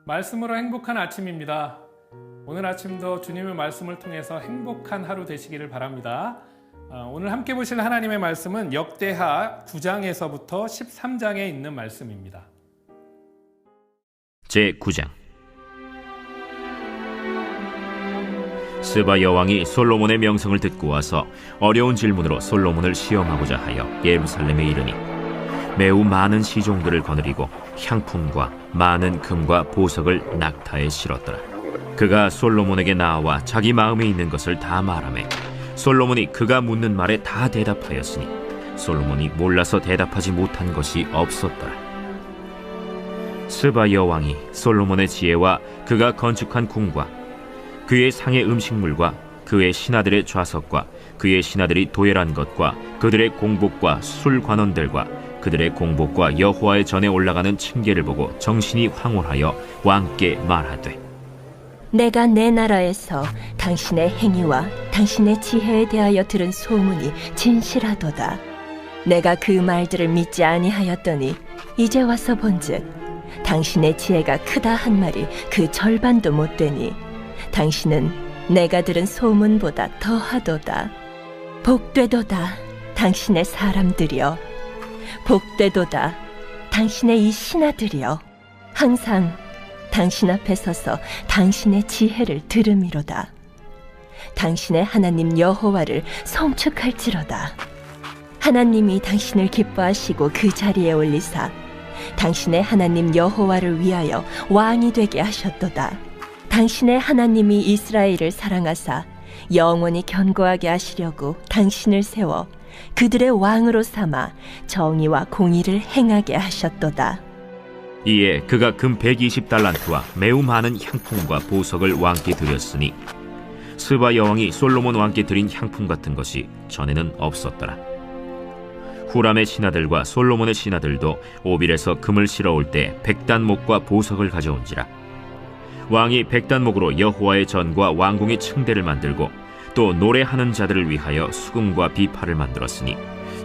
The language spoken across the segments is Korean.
말씀으로 행복한 아침입니다. 오늘 아침도 주님의 말씀을 통해서 행복한 하루 되시기를 바랍니다. 오늘 함께 보실 하나님의 말씀은 역대하 9장에서부터 13장에 있는 말씀입니다. 제9장. 스바 여왕이 솔로몬의 명성을 듣고 와서 어려운 질문으로 솔로몬을 시험하고자 하여 예루살렘에 이르니 매우 많은 시종들을 거느리고 향품과 많은 금과 보석을 낙타에 실었더라. 그가 솔로몬에게 나와 자기 마음에 있는 것을 다 말하매 솔로몬이 그가 묻는 말에 다 대답하였으니 솔로몬이 몰라서 대답하지 못한 것이 없었더라. 스바 여왕이 솔로몬의 지혜와 그가 건축한 궁과 그의 상의 음식물과 그의 신하들의 좌석과 그의 신하들이 도열한 것과 그들의 공복과 술 관원들과 그들의 공복과 여호와의 전에 올라가는 층계를 보고 정신이 황홀하여 왕께 말하되, 내가 내 나라에서 당신의 행위와 당신의 지혜에 대하여 들은 소문이 진실하도다. 내가 그 말들을 믿지 아니하였더니 이제 와서 본즉 당신의 지혜가 크다 한 말이 그 절반도 못 되니 당신은 내가 들은 소문보다 더하도다. 복되도다 당신의 사람들이여, 복되도다 당신의 이 신하들이여, 항상 당신 앞에 서서 당신의 지혜를 들음이로다. 당신의 하나님 여호와를 송축할지로다. 하나님이 당신을 기뻐하시고 그 자리에 올리사 당신의 하나님 여호와를 위하여 왕이 되게 하셨도다. 당신의 하나님이 이스라엘을 사랑하사 영원히 견고하게 하시려고 당신을 세워 그들의 왕으로 삼아 정의와 공의를 행하게 하셨도다. 이에 그가 금 120달란트와 매우 많은 향품과 보석을 왕께 드렸으니 스바 여왕이 솔로몬 왕께 드린 향품 같은 것이 전에는 없었더라. 후람의 신하들과 솔로몬의 신하들도 오빌에서 금을 실어올 때 100단목과 보석을 가져온지라. 왕이 100단목으로 여호와의 전과 왕궁의 층대를 만들고 또 노래하는 자들을 위하여 수금과 비파를 만들었으니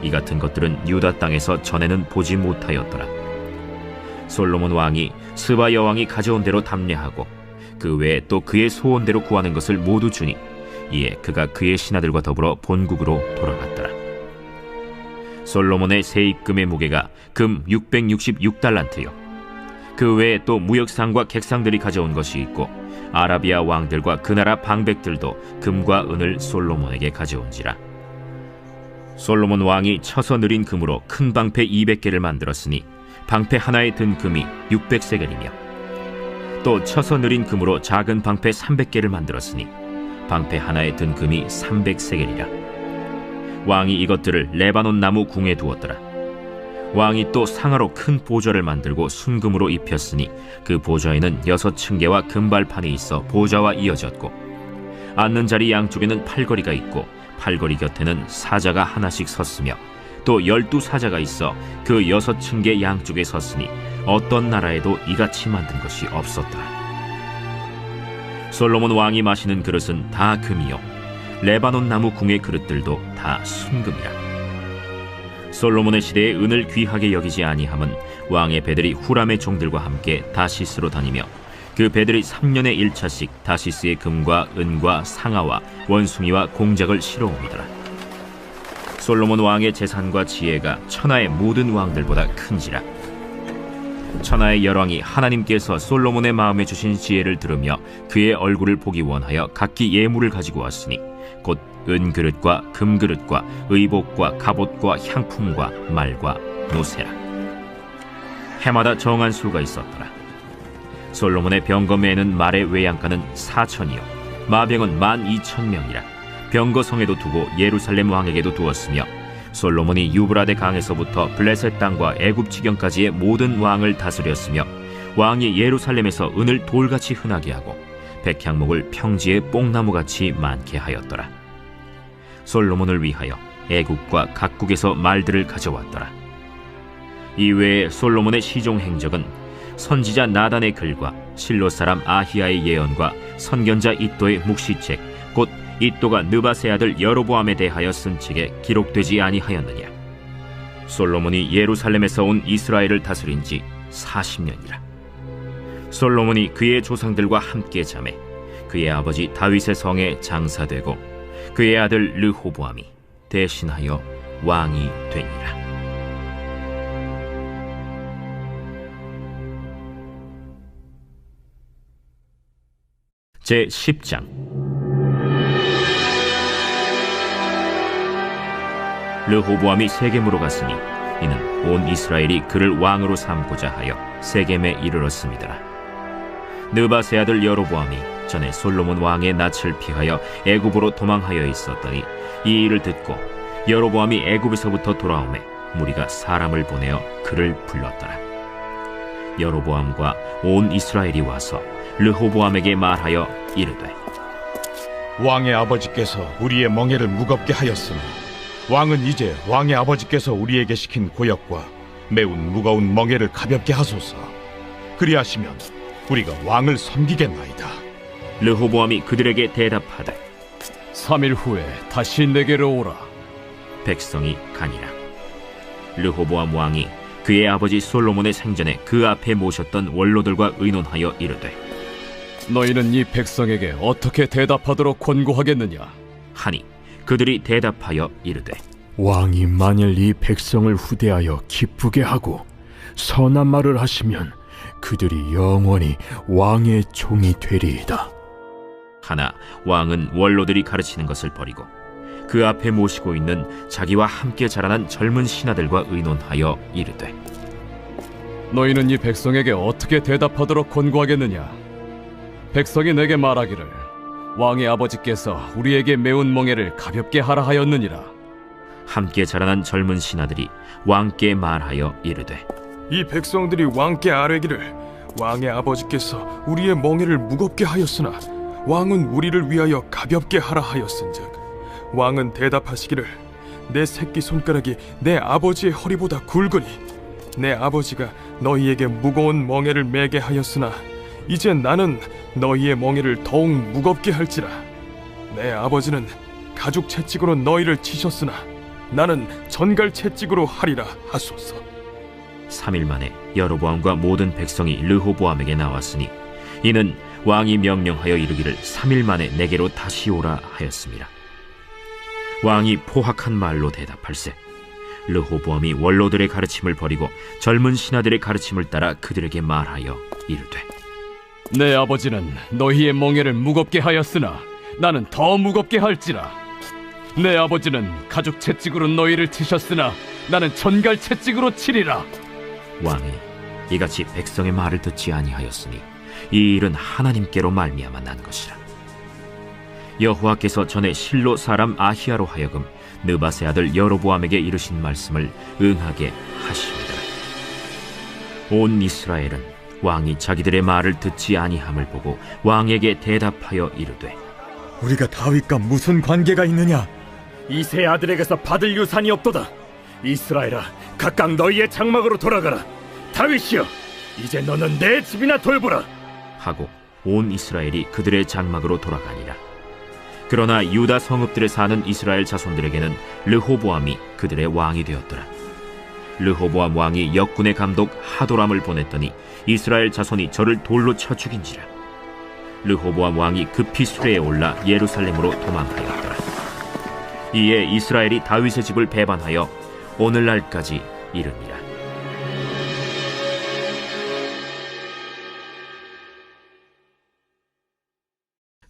이 같은 것들은 유다 땅에서 전에는 보지 못하였더라. 솔로몬 왕이 스바 여왕이 가져온 대로 담례하고 그 외에 또 그의 소원대로 구하는 것을 모두 주니 이에 그가 그의 신하들과 더불어 본국으로 돌아갔더라. 솔로몬의 세입금의 무게가 금 666달란트요 그 외에 또 무역상과 객상들이 가져온 것이 있고 아라비아 왕들과 그 나라 방백들도 금과 은을 솔로몬에게 가져온지라. 솔로몬 왕이 쳐서 느린 금으로 큰 방패 200개를 만들었으니 방패 하나에 든 금이 600세겔이며 또 쳐서 느린 금으로 작은 방패 300개를 만들었으니 방패 하나에 든 금이 300세겔이라. 왕이 이것들을 레바논 나무 궁에 두었더라. 왕이 또 상하로 큰 보좌를 만들고 순금으로 입혔으니 그 보좌에는 6층계와 금발판이 있어 보좌와 이어졌고 앉는 자리 양쪽에는 팔걸이가 있고 팔걸이 곁에는 사자가 하나씩 섰으며 또 12사자가 있어 그 6층계 양쪽에 섰으니 어떤 나라에도 이같이 만든 것이 없었더라. 솔로몬 왕이 마시는 그릇은 다 금이요 레바논 나무 궁의 그릇들도 다 순금이라. 솔로몬의 시대에 은을 귀하게 여기지 아니함은 왕의 배들이 후람의 종들과 함께 다시스로 다니며 그 배들이 3년에 1차씩 다시스의 금과 은과 상아와 원숭이와 공작을 실어옵니더라. 솔로몬 왕의 재산과 지혜가 천하의 모든 왕들보다 큰지라. 천하의 열왕이 하나님께서 솔로몬의 마음에 주신 지혜를 들으며 그의 얼굴을 보기 원하여 각기 예물을 가지고 왔으니 곧 은그릇과 금그릇과 의복과 갑옷과 향품과 말과 노새라. 해마다 정한 수가 있었더라. 솔로몬의 병거매에는 말의 외양간은 4천이요 마병은 12,000명이라. 병거성에도 두고 예루살렘 왕에게도 두었으며 솔로몬이 유브라데 강에서부터 블레셋 땅과 애굽 지경까지의 모든 왕을 다스렸으며 왕이 예루살렘에서 은을 돌같이 흔하게 하고 백향목을 평지에 뽕나무같이 많게 하였더라. 솔로몬을 위하여 애국과 각국에서 말들을 가져왔더라. 이외에 솔로몬의 시종 행적은 선지자 나단의 글과 실로 사람 아히야의 예언과 선견자 이도의 묵시책 곧 이도가 느바세 아들 여로보암에 대하여 쓴 책에 기록되지 아니하였느냐. 솔로몬이 예루살렘에서 온 이스라엘을 다스린 지 40년이라. 솔로몬이 그의 조상들과 함께 자매 그의 아버지 다윗의 성에 장사되고 그의 아들 르호보암이 대신하여 왕이 되니라. 제 10장. 르호보암이 세겜으로 갔으니 이는 온 이스라엘이 그를 왕으로 삼고자 하여 세겜에 이르렀습니다. 느밧의 아들 여로보암이 전에 솔로몬 왕의 낯을 피하여 애굽으로 도망하여 있었더니 이 일을 듣고 여로보암이 애굽에서부터 돌아오매 무리가 사람을 보내어 그를 불렀더라. 여로보암과 온 이스라엘이 와서 르호보암에게 말하여 이르되 왕의 아버지께서 우리의 멍에를 무겁게 하였으나 왕은 이제 왕의 아버지께서 우리에게 시킨 고역과 매운 무거운 멍에를 가볍게 하소서. 그리하시면 우리가 왕을 섬기겠나이다. 르호보암이 그들에게 대답하되 3일 후에 다시 내게로 오라. 백성이 가니라. 르호보암 왕이 그의 아버지 솔로몬의 생전에 그 앞에 모셨던 원로들과 의논하여 이르되 너희는 이 백성에게 어떻게 대답하도록 권고하겠느냐? 하니 그들이 대답하여 이르되 왕이 만일 이 백성을 후대하여 기쁘게 하고 선한 말을 하시면 그들이 영원히 왕의 종이 되리이다. 하나 왕은 원로들이 가르치는 것을 버리고 그 앞에 모시고 있는 자기와 함께 자라난 젊은 신하들과 의논하여 이르되 너희는 이 백성에게 어떻게 대답하도록 권고하겠느냐? 백성이 내게 말하기를 왕의 아버지께서 우리에게 매운 멍에를 가볍게 하라 하였느니라. 함께 자라난 젊은 신하들이 왕께 말하여 이르되 이 백성들이 왕께 아뢰기를 왕의 아버지께서 우리의 멍에를 무겁게 하였으나 왕은 우리를 위하여 가볍게 하라 하였은즉 왕은 대답하시기를 내 새끼 손가락이 내 아버지의 허리보다 굵으니 내 아버지가 너희에게 무거운 멍에를 매게 하였으나 이제 나는 너희의 멍에를 더욱 무겁게 할지라. 내 아버지는 가죽 채찍으로 너희를 치셨으나 나는 전갈 채찍으로 하리라 하소서. 3일 만에 여로보암과 모든 백성이 르호보암에게 나왔으니 이는 왕이 명령하여 이르기를 3일 만에 내게로 다시 오라 하였습니다. 왕이 포악한 말로 대답할세 르호보암이 원로들의 가르침을 버리고 젊은 신하들의 가르침을 따라 그들에게 말하여 이르되 내 아버지는 너희의 멍에를 무겁게 하였으나 나는 더 무겁게 할지라. 내 아버지는 가죽 채찍으로 너희를 치셨으나 나는 전갈 채찍으로 치리라. 왕이 이같이 백성의 말을 듣지 아니하였으니 이 일은 하나님께로 말미암아 난 것이라. 여호와께서 전에 실로 사람 아히야로 하여금 느밧의 아들 여로보암에게 이르신 말씀을 응하게 하십니다. 온 이스라엘은 왕이 자기들의 말을 듣지 아니함을 보고 왕에게 대답하여 이르되 우리가 다윗과 무슨 관계가 있느냐? 이 세 아들에게서 받을 유산이 없도다. 이스라엘아, 각각 너희의 장막으로 돌아가라. 다윗이여, 이제 너는 내 집이나 돌보라. 하고 온 이스라엘이 그들의 장막으로 돌아가니라. 그러나 유다 성읍들에 사는 이스라엘 자손들에게는 르호보암이 그들의 왕이 되었더라. 르호보암 왕이 역군의 감독 하도람을 보냈더니 이스라엘 자손이 저를 돌로 쳐 죽인지라. 르호보암 왕이 급히 수레에 올라 예루살렘으로 도망하였더라. 이에 이스라엘이 다윗의 집을 배반하여 오늘날까지 이르니라.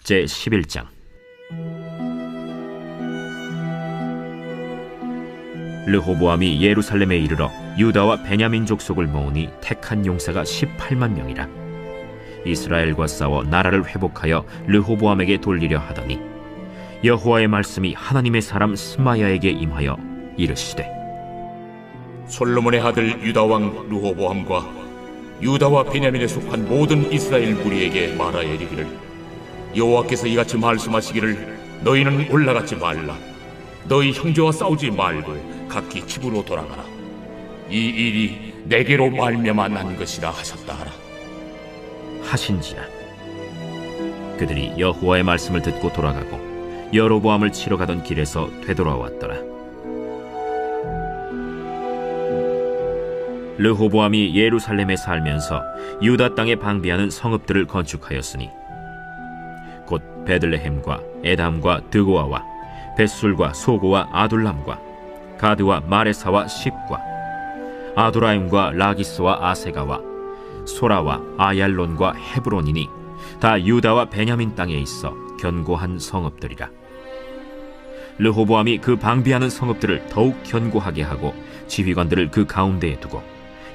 제 11장. 르호보암이 예루살렘에 이르러 유다와 베냐민 족속을 모으니 택한 용사가 18만 명이라. 이스라엘과 싸워 나라를 회복하여 르호보암에게 돌리려 하더니 여호와의 말씀이 하나님의 사람 스마야에게 임하여 이르시되 솔로몬의 아들 유다왕 르호보암과 유다와 베냐민에 속한 모든 이스라엘 무리에게 말하여 이르기를 여호와께서 이같이 말씀하시기를 너희는 올라가지 말라. 너희 형제와 싸우지 말고 각기 집으로 돌아가라. 이 일이 내게로 말미암아 난 것이라 하셨다 하라. 하신지라. 그들이 여호와의 말씀을 듣고 돌아가고 여로보암을 치러 가던 길에서 되돌아왔더라. 르호보암이 예루살렘에 살면서 유다 땅에 방비하는 성읍들을 건축하였으니 곧 베들레헴과 에담과 드고아와 벳술과 소고와 아둘람과 가드와 마레사와 십과 아도라임과 라기스와 아세가와 소라와 아얄론과 헤브론이니 다 유다와 베냐민 땅에 있어 견고한 성읍들이라. 르호보암이 그 방비하는 성읍들을 더욱 견고하게 하고 지휘관들을 그 가운데에 두고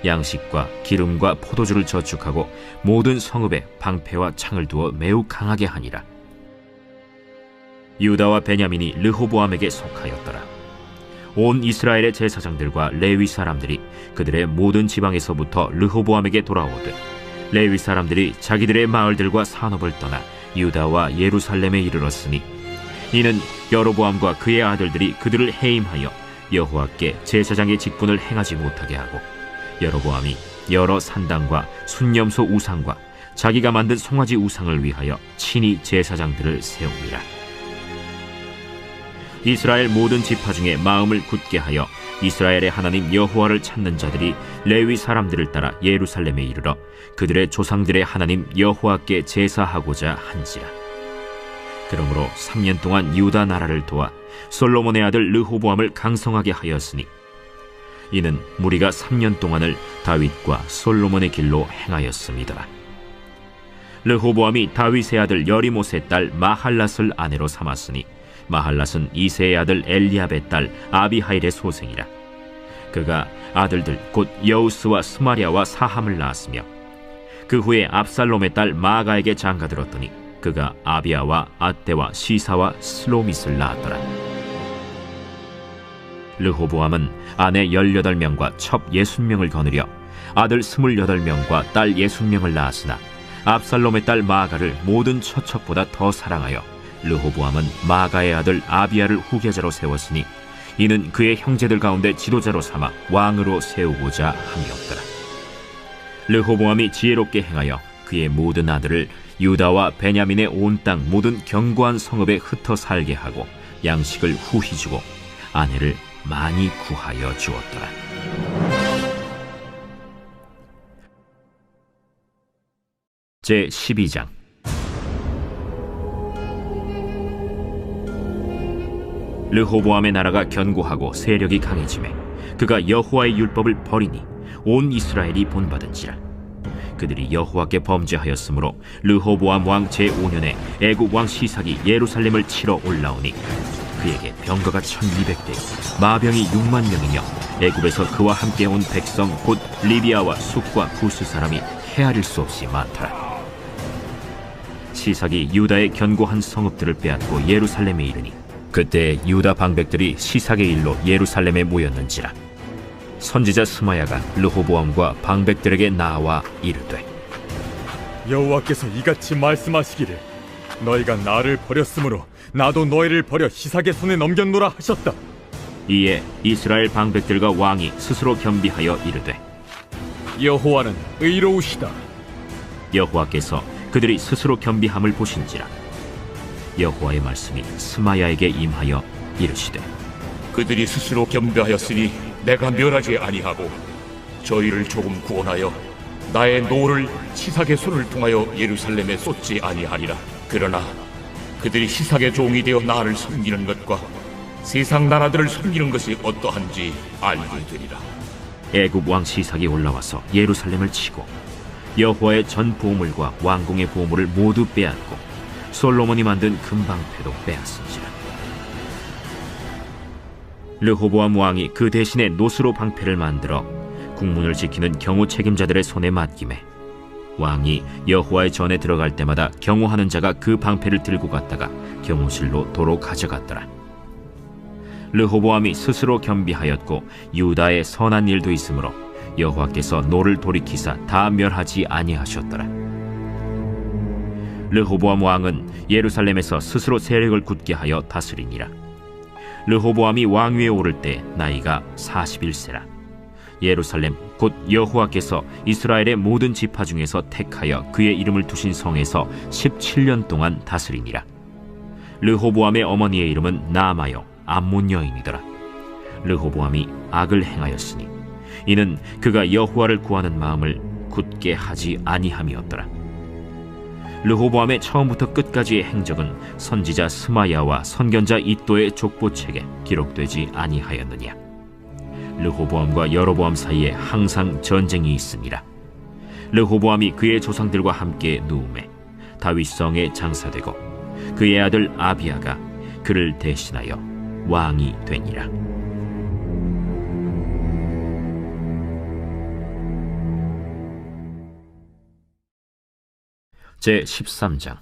양식과 기름과 포도주를 저축하고 모든 성읍에 방패와 창을 두어 매우 강하게 하니라. 유다와 베냐민이 르호보암에게 속하였더라. 온 이스라엘의 제사장들과 레위 사람들이 그들의 모든 지방에서부터 르호보암에게 돌아오되 레위 사람들이 자기들의 마을들과 산업을 떠나 유다와 예루살렘에 이르렀으니 이는 여로보암과 그의 아들들이 그들을 해임하여 여호와께 제사장의 직분을 행하지 못하게 하고 여로보암이 여러 산당과 순념소 우상과 자기가 만든 송아지 우상을 위하여 친히 제사장들을 세웁니다. 이스라엘 모든 지파 중에 마음을 굳게 하여 이스라엘의 하나님 여호와를 찾는 자들이 레위 사람들을 따라 예루살렘에 이르러 그들의 조상들의 하나님 여호와께 제사하고자 한지라. 그러므로 3년 동안 유다 나라를 도와 솔로몬의 아들 르호보암을 강성하게 하였으니 이는 무리가 3년 동안을 다윗과 솔로몬의 길로 행하였습니다. 르호보암이 다윗의 아들 여리못의 딸 마할랏을 아내로 삼았으니 마할랏은 이새의 아들 엘리압의 딸 아비하일의 소생이라. 그가 아들들 곧 여우스와 스마리아와 사함을 낳았으며 그 후에 압살롬의 딸 마아가에게 장가들었더니 그가 아비아와 아떼와 시사와 슬로밋을 낳았더라. 르호보암은 아내 18명과 첩 60명을 거느려 아들 28명과 딸 60명을 낳았으나 압살롬의 딸 마아가를 모든 처척보다 더 사랑하여 르호보암은 마아가의 아들 아비아를 후계자로 세웠으니 이는 그의 형제들 가운데 지도자로 삼아 왕으로 세우고자 함이었더라. 르호보암이 지혜롭게 행하여 그의 모든 아들을 유다와 베냐민의 온 땅 모든 견고한 성읍에 흩어 살게 하고 양식을 후히 주고 아내를 많이 구하여 주었더라. 제12장. 르호보암의 나라가 견고하고 세력이 강해지매 그가 여호와의 율법을 버리니 온 이스라엘이 본받은지라. 그들이 여호와께 범죄하였으므로 르호보암 왕 제5년에 애굽 왕 시삭이 예루살렘을 치러 올라오니 그에게 병거가 1200대 마병이 6만 명이며 애굽에서 그와 함께 온 백성 곧 리비아와 숫과 구스 사람이 헤아릴 수 없이 많더라. 시삭이 유다의 견고한 성읍들을 빼앗고 예루살렘에 이르니 그때 유다 방백들이 시삭의 일로 예루살렘에 모였는지라. 선지자 스마야가 르호보암과 방백들에게 나와 이르되 여호와께서 이같이 말씀하시기를 너희가 나를 버렸으므로 나도 너희를 버려 시삭의 손에 넘겼노라 하셨다. 이에 이스라엘 방백들과 왕이 스스로 겸비하여 이르되 여호와는 의로우시다. 여호와께서 그들이 스스로 겸비함을 보신지라. 여호와의 말씀이 스마야에게 임하여 이르시되 그들이 스스로 겸비하였으니 내가 멸하지 아니하고 저희를 조금 구원하여 나의 노를 시삭의 손을 통하여 예루살렘에 쏟지 아니하리라. 그러나 그들이 시삭의 종이 되어 나를 섬기는 것과 세상 나라들을 섬기는 것이 어떠한지 알게 되리라. 애굽 왕 시삭이 올라와서 예루살렘을 치고 여호와의 전 보물과 왕궁의 보물을 모두 빼앗고 솔로몬이 만든 금방패도 빼앗은지라. 르호보암 왕이 그 대신에 노스로 방패를 만들어 국문을 지키는 경호 책임자들의 손에 맡기매 왕이 여호와의 전에 들어갈 때마다 경호하는 자가 그 방패를 들고 갔다가 경호실로 도로 가져갔더라. 르호보암이 스스로 겸비하였고 유다의 선한 일도 있으므로 여호와께서 노를 돌이키사 다 멸하지 아니하셨더라. 르호보암 왕은 예루살렘에서 스스로 세력을 굳게 하여 다스리니라. 르호보암이 왕위에 오를 때 나이가 41세라. 예루살렘 곧 여호와께서 이스라엘의 모든 지파 중에서 택하여 그의 이름을 두신 성에서 17년 동안 다스리니라. 르호보암의 어머니의 이름은 나아마요 암몬 여인이더라. 르호보암이 악을 행하였으니 이는 그가 여호와를 구하는 마음을 굳게 하지 아니함이었더라. 르호보암의 처음부터 끝까지의 행적은 선지자 스마야와 선견자 이도의 족보책에 기록되지 아니하였느냐. 르호보암과 여로보암 사이에 항상 전쟁이 있습니다. 르호보암이 그의 조상들과 함께 누움에 다윗성에 장사되고 그의 아들 아비야가 그를 대신하여 왕이 되니라. 제 13장.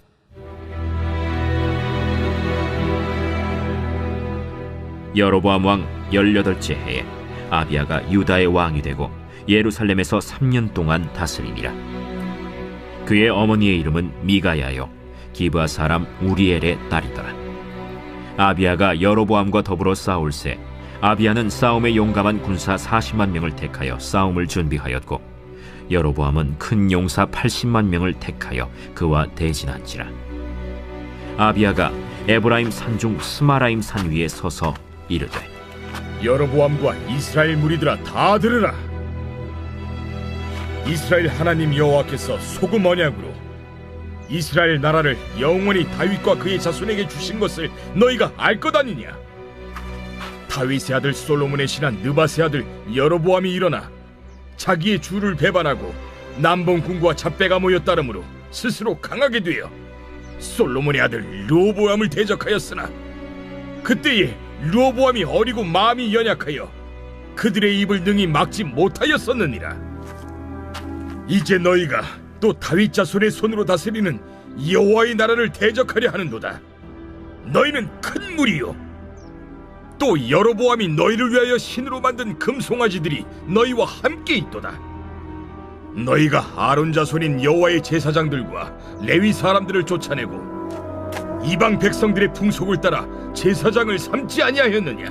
여로보암 왕 18째 해에 아비야가 유다의 왕이 되고 예루살렘에서 3년 동안 다스리니라. 그의 어머니의 이름은 미가야요 기브아 사람 우리엘의 딸이더라. 아비야가 여로보암과 더불어 싸울새 아비야는 싸움에 용감한 군사 40만 명을 택하여 싸움을 준비하였고 여로보암은 큰 용사 80만 명을 택하여 그와 대진한지라. 아비야가 에브라임 산중 스마라임 산 위에 서서 이르되, 여로보암과 이스라엘 무리들아 다 들으라. 이스라엘 하나님 여호와께서 소금 언약으로 이스라엘 나라를 영원히 다윗과 그의 자손에게 주신 것을 너희가 알 것 아니냐? 다윗의 아들 솔로몬의 신한 느밧의 아들 여로보암이 일어나 자기의 주를 배반하고 남본 군과 잡배가 모여 따름으로 스스로 강하게 되어 솔로몬의 아들 르호보암을 대적하였으나 그때에 르호보암이 어리고 마음이 연약하여 그들의 입을 능히 막지 못하였었느니라. 이제 너희가 또 다윗 자손의 손으로 다스리는 여호와의 나라를 대적하려 하는도다. 너희는 큰 무리요, 또 여로보암이 너희를 위하여 신으로 만든 금송아지들이 너희와 함께 있도다. 너희가 아론 자손인 여호와의 제사장들과 레위 사람들을 쫓아내고 이방 백성들의 풍속을 따라 제사장을 삼지 아니하였느냐?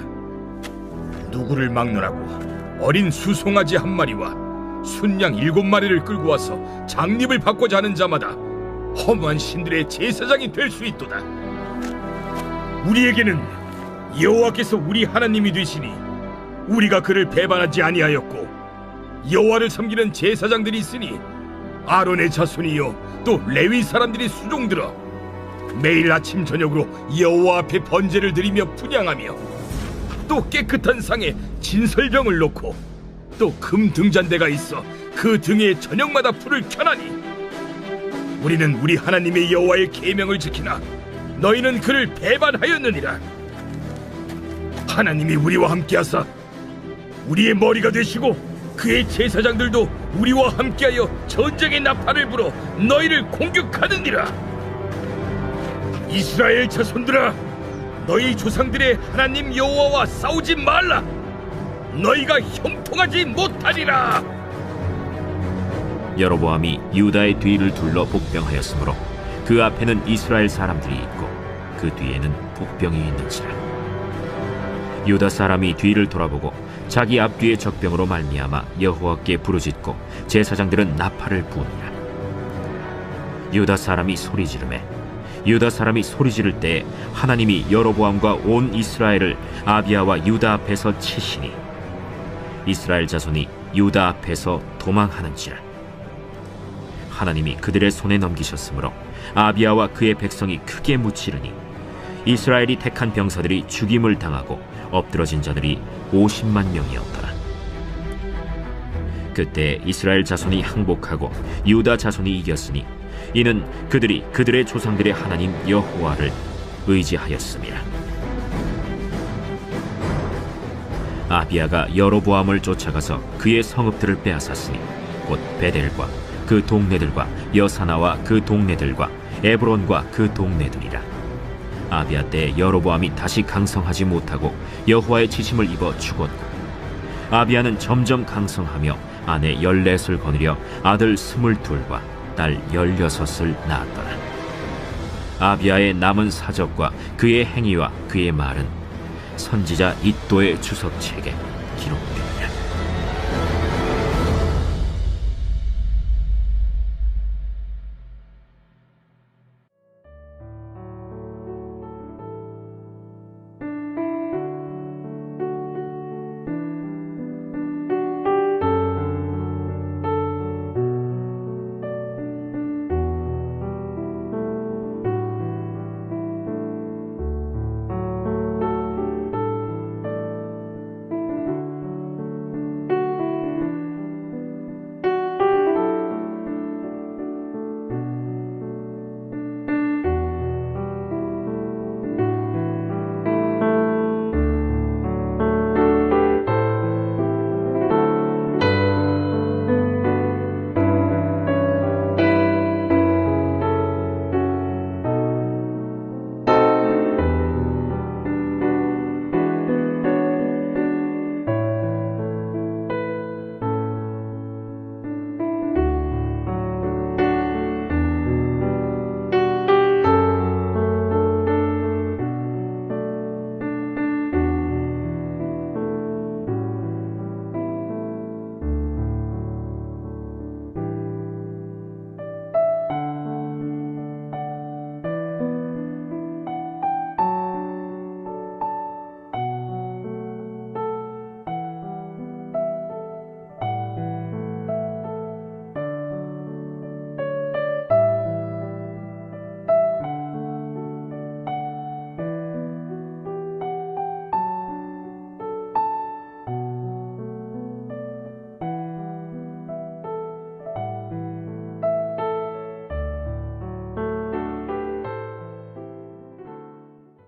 누구를 막론하고 어린 수송아지 1마리와 순양 7마리를 끌고 와서 장립을 받고자 하는 자마다 허무한 신들의 제사장이 될 수 있도다. 우리에게는 여호와께서 우리 하나님이 되시니 우리가 그를 배반하지 아니하였고 여호와를 섬기는 제사장들이 있으니 아론의 자손이요 또 레위 사람들이 수종들어 매일 아침 저녁으로 여호와 앞에 번제를 드리며 분향하며 또 깨끗한 상에 진설병을 놓고 또 금 등잔대가 있어 그 등에 저녁마다 불을 켜나니 우리는 우리 하나님의 여호와의 계명을 지키나 너희는 그를 배반하였느니라. 하나님이 우리와 함께하사 우리의 머리가 되시고 그의 제사장들도 우리와 함께하여 전쟁의 나팔을 불어 너희를 공격하느니라. 이스라엘 자손들아, 너희 조상들의 하나님 여호와와 싸우지 말라. 너희가 형통하지 못하리라. 여로보암이 유다의 뒤를 둘러 복병하였으므로 그 앞에는 이스라엘 사람들이 있고 그 뒤에는 복병이 있는지라. 유다 사람이 뒤를 돌아보고 자기 앞뒤의 적병으로 말미암아 여호와께 부르짖고 제사장들은 나팔을 부으니라. 유다 사람이 소리 지르매 유다 사람이 소리 지를 때에 하나님이 여로보암과 온 이스라엘을 아비야와 유다 앞에서 치시니 이스라엘 자손이 유다 앞에서 도망하는지라. 하나님이 그들의 손에 넘기셨으므로 아비야와 그의 백성이 크게 무치르니 이스라엘이 택한 병사들이 죽임을 당하고 엎드러진 자들이 50만 명이었더라. 그때 이스라엘 자손이 항복하고 유다 자손이 이겼으니 이는 그들이 그들의 조상들의 하나님 여호와를 의지하였음이라. 아비야가 여로보암을 쫓아가서 그의 성읍들을 빼앗았으니 곧 베델과 그 동네들과 여사나와 그 동네들과 에브론과 그 동네들이라. 아비야 때 여로보암이 다시 강성하지 못하고 여호와의 지심을 입어 죽었고 아비야는 점점 강성하며 아내 14을 거느려 아들 22과 딸 16을 낳았더라. 아비야의 남은 사적과 그의 행위와 그의 말은 선지자 이도의 주석책에 기록되니라.